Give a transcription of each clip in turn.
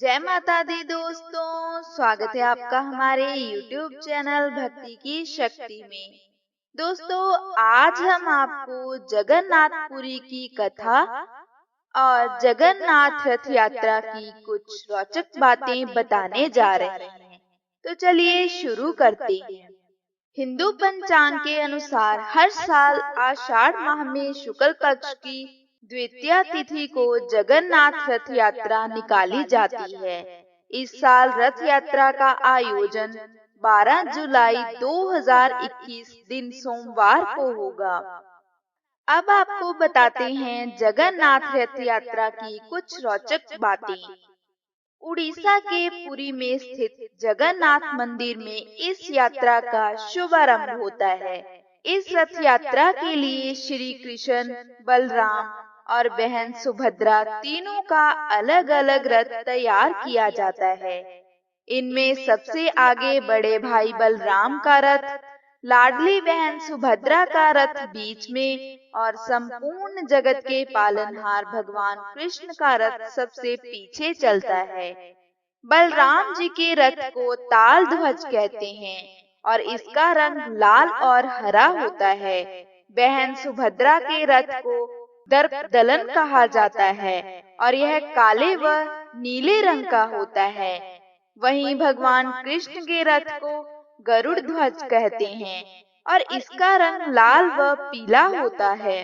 जय माता दी दोस्तों, स्वागत है आपका हमारे YouTube चैनल भक्ति की शक्ति में। दोस्तों, आज हम आपको जगन्नाथपुरी की कथा और जगन्नाथ रथ यात्रा की कुछ रोचक बातें बताने जा रहे हैं। तो चलिए शुरू करते हैं। हिंदू पंचांग के अनुसार हर साल आषाढ़ माह में शुक्ल पक्ष की द्वितीया तिथि को जगन्नाथ रथ यात्रा निकाली जाती है। इस साल रथ यात्रा का आयोजन 12 जुलाई 2021 दिन सोमवार को होगा। अब आपको बताते हैं जगन्नाथ रथ यात्रा की कुछ रोचक बातें। उड़ीसा के पुरी में स्थित जगन्नाथ मंदिर में इस यात्रा का शुभारंभ होता है। इस रथ यात्रा के लिए श्री कृष्ण, बलराम और बहन सुभद्रा तीनों का अलग अलग रथ तैयार किया जाता है। इनमें सबसे आगे बड़े भाई बलराम का रथ, लाडली बहन सुभद्रा का रथ बीच में और संपूर्ण जगत के पालनहार भगवान कृष्ण का रथ सबसे पीछे चलता है। बलराम जी के रथ को ताल ध्वज कहते हैं और इसका रंग लाल और हरा होता है। बहन सुभद्रा के रथ को दर्पदलन कहा जाता है और यह काले व नीले रंग का होता है। वहीं भगवान कृष्ण के रथ को गरुड़ ध्वज कहते हैं और इसका रंग लाल व पीला होता है।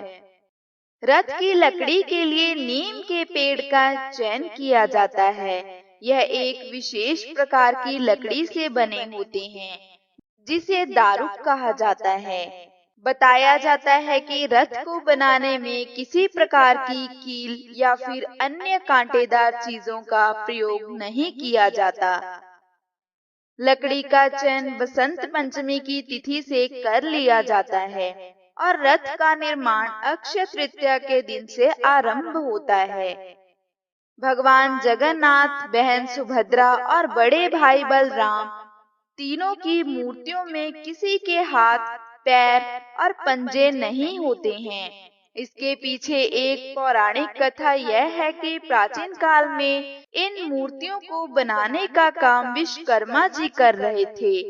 रथ की लकड़ी के लिए नीम के पेड़ का चयन किया जाता है। यह एक विशेष प्रकार की लकड़ी से बने होते हैं जिसे दारुक कहा जाता है। बताया जाता है कि रथ को बनाने में किसी प्रकार की कील या फिर अन्य कांटेदार चीजों का प्रयोग नहीं किया जाता। लकड़ी का चयन बसंत पंचमी की तिथि से कर लिया जाता है और रथ का निर्माण अक्षय तृतीया के दिन से आरंभ होता है। भगवान जगन्नाथ, बहन सुभद्रा और बड़े भाई बलराम तीनों की मूर्तियों में किसी के हाथ, पैर और पंजे नहीं होते हैं। इसके पीछे एक पौराणिक कथा यह है कि प्राचीन काल में इन मूर्तियों को बनाने का काम विश्वकर्मा जी कर रहे थे।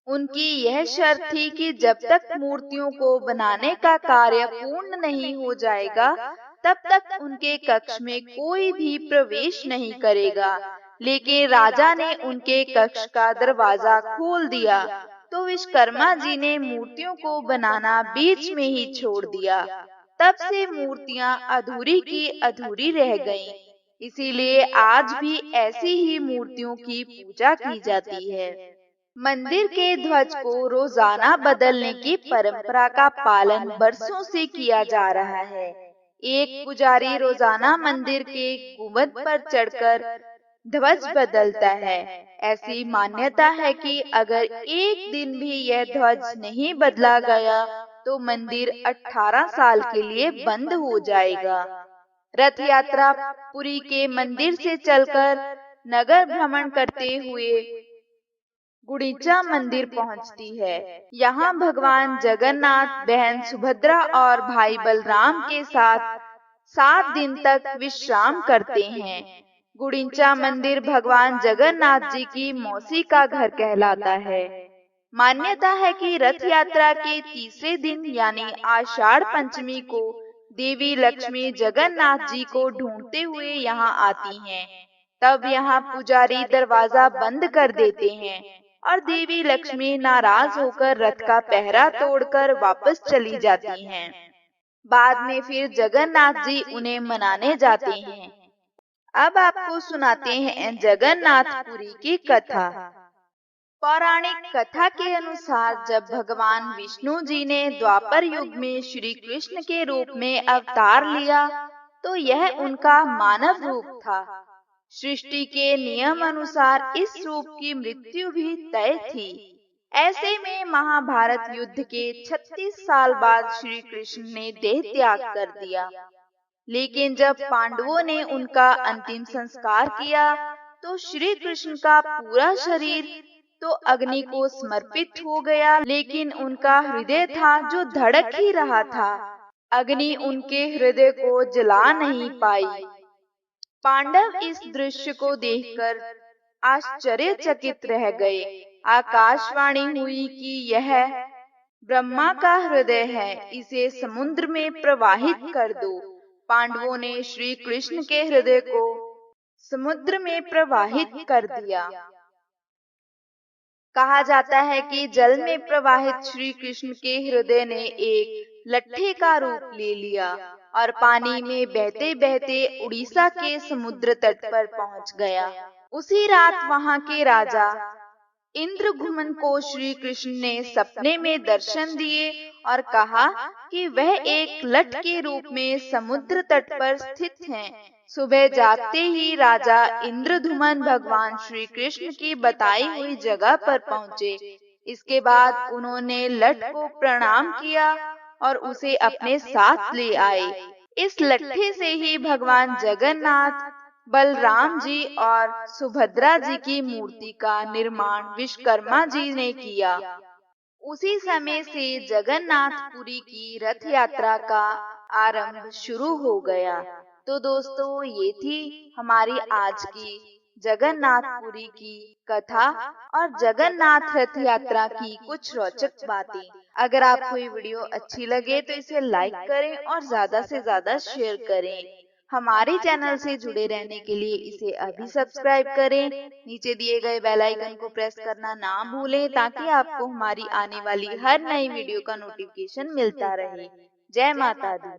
उनकी यह शर्त थी कि जब तक मूर्तियों को बनाने का कार्य पूर्ण नहीं हो जाएगा, तब तक उनके कक्ष में कोई भी प्रवेश नहीं करेगा। लेकिन राजा ने उनके कक्ष का दरवाजा खोल दिया, तो विश्वकर्मा जी ने मूर्तियों को बनाना बीच में ही छोड़ दिया। तब से मूर्तियां अधूरी की अधूरी रह गईं। इसीलिए आज भी ऐसी ही मूर्तियों की पूजा की जाती है। मंदिर के ध्वज को रोजाना बदलने की परंपरा का पालन बरसों से किया जा रहा है। एक पुजारी रोजाना मंदिर के गुंबद पर चढ़कर ध्वज बदलता है। ऐसी मान्यता है कि अगर एक दिन भी यह ध्वज नहीं बदला गया तो मंदिर 18 साल के लिए बंद हो जाएगा। रथ यात्रा पुरी के मंदिर से चलकर नगर भ्रमण करते हुए गुंडीचा मंदिर पहुंचती है। यहाँ भगवान जगन्नाथ, बहन सुभद्रा और भाई बलराम के साथ 7 दिन तक विश्राम करते हैं। गुंडीचा मंदिर भगवान जगन्नाथ जी की मौसी का घर कहलाता है। मान्यता है कि रथ यात्रा के तीसरे दिन यानी आषाढ़ पंचमी को देवी लक्ष्मी जगन्नाथ जी को ढूंढते हुए यहाँ आती हैं। तब यहाँ पुजारी दरवाजा बंद कर देते हैं और देवी लक्ष्मी नाराज होकर रथ का पहरा तोड़कर वापस चली जाती हैं। बाद में फिर जगन्नाथ जी उन्हें मनाने जाते हैं। अब आपको सुनाते हैं जगन्नाथपुरी की कथा। पौराणिक कथा के अनुसार जब भगवान विष्णु जी ने द्वापर युग में श्री कृष्ण के रूप में अवतार लिया, तो यह उनका मानव रूप था। सृष्टि के नियम अनुसार इस रूप की मृत्यु भी तय थी। ऐसे में महाभारत युद्ध के 36 साल बाद श्री कृष्ण ने देह त्याग कर दिया। लेकिन जब पांडवों ने उनका अंतिम संस्कार किया, तो श्री कृष्ण का पूरा शरीर तो अग्नि को समर्पित हो गया, लेकिन उनका हृदय था जो धड़क ही रहा था। अग्नि उनके हृदय को जला नहीं पाई। पांडव इस दृश्य को देखकर आश्चर्यचकित रह गए। आकाशवाणी हुई कि यह ब्रह्मा का हृदय है, इसे समुद्र में प्रवाहित कर दो। पांडवों ने श्री कृष्ण के हृदय को समुद्र में प्रवाहित कर दिया। कहा जाता है कि जल में प्रवाहित श्री कृष्ण के हृदय ने एक लट्ठे का रूप ले लिया और पानी में बहते बहते उड़ीसा के समुद्र तट पर पहुंच गया। उसी रात वहां के राजा इंद्रघुमन को श्री कृष्ण ने सपने में दर्शन दिए और कहा कि वह एक लठ के रूप में समुद्र तट पर स्थित हैं। सुबह जागते ही राजा इंद्रधुमन भगवान श्री कृष्ण की बताई हुई जगह पर पहुँचे। इसके बाद उन्होंने लठ को प्रणाम किया और उसे अपने साथ ले आए। इस लट्ठे से ही भगवान जगन्नाथ, बलराम जी और सुभद्रा जी की मूर्ति का निर्माण विश्वकर्मा जी ने किया। उसी समय से जगन्नाथपुरी की रथ यात्रा का आरंभ शुरू हो गया। तो दोस्तों, ये थी हमारी आज की जगन्नाथपुरी की कथा और जगन्नाथ रथ यात्रा की कुछ रोचक बातें। अगर आपको ये वीडियो अच्छी लगे तो इसे लाइक करें और ज्यादा से ज्यादा शेयर करें। हमारे चैनल से जुड़े रहने के लिए इसे अभी सब्सक्राइब करें। नीचे दिए गए बेल आइकन को प्रेस करना ना भूलें ताकि आपको हमारी आने वाली हर नई वीडियो का नोटिफिकेशन मिलता रहे। जय माता दी।